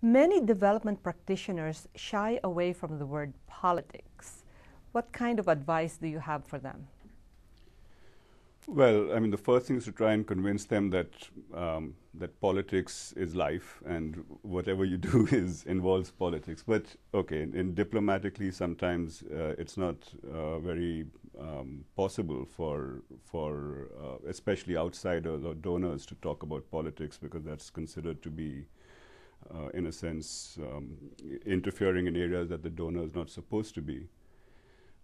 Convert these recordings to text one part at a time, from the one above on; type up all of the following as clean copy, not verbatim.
Many development practitioners shy away from the word politics. What kind of advice do you have for them? Well, I mean, the first thing is to try and convince them that that politics is life, and whatever you do is involves politics. But okay, in diplomatically, sometimes it's not very possible for especially outsiders or donors to talk about politics, because that's considered to be, in a sense, interfering in areas that the donor is not supposed to be.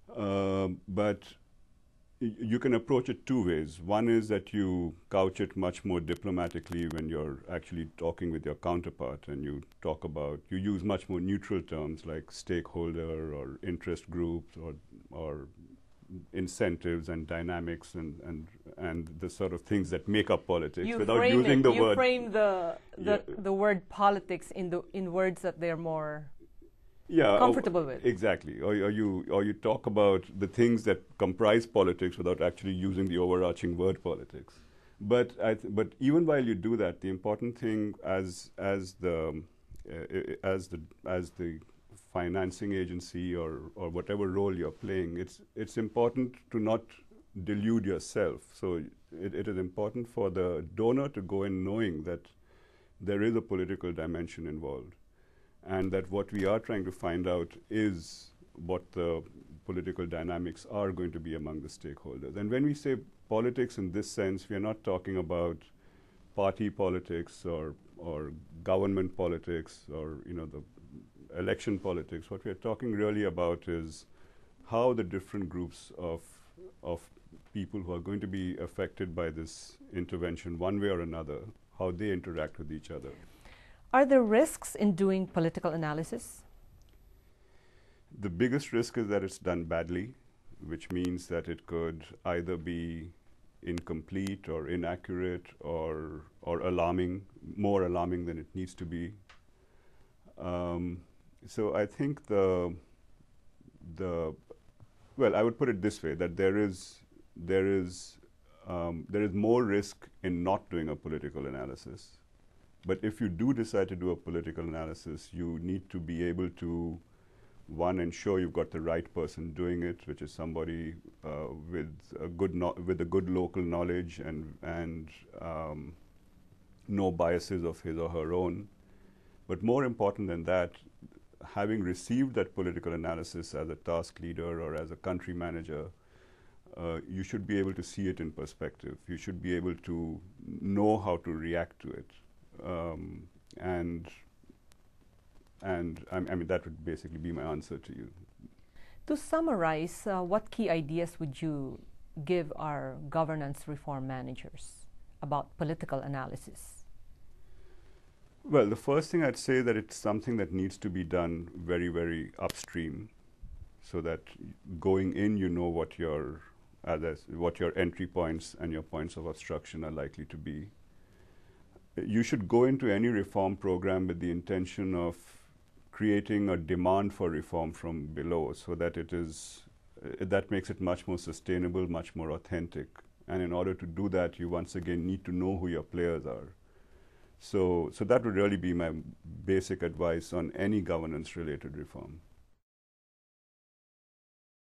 But you can approach it two ways. One is that you couch it much more diplomatically when you're actually talking with your counterpart, and you use much more neutral terms like stakeholder or interest groups or incentives and dynamics and the sort of things that make up politics without using the word. You frame the word politics in words that they're more comfortable with. Exactly. Or you talk about the things that comprise politics without actually using the overarching word politics. But even while you do that, the important thing as the financing agency or whatever role you're playing, it's important to not delude yourself. So it is important for the donor to go in knowing that there is a political dimension involved, and that what we are trying to find out is what the political dynamics are going to be among the stakeholders. And when we say politics in this sense, we are not talking about party politics or government politics or the election politics. What we are talking really about is how the different groups of people who are going to be affected by this intervention one way or another, how they interact with each other. Are there risks in doing political analysis? The biggest risk is that it's done badly, which means that it could either be incomplete or inaccurate or alarming, more alarming than it needs to be. So I think well, I would put it this way, that there is more risk in not doing a political analysis. But if you do decide to do a political analysis, you need to be able to, one, ensure you've got the right person doing it, which is somebody with a good local knowledge and no biases of his or her own. But more important than that, having received that political analysis as a task leader or as a country manager, you should be able to see it in perspective. You should be able to know how to react to it. And I mean, that would basically be my answer to you. To summarize, what key ideas would you give our governance reform managers about political analysis? Well, the first thing I'd say that it's something that needs to be done very, very upstream, so that going in, you know what your entry points and your points of obstruction are likely to be. You should go into any reform program with the intention of creating a demand for reform from below, so that that makes it much more sustainable, much more authentic. And in order to do that, you once again need to know who your players are. So that would really be my basic advice on any governance-related reform.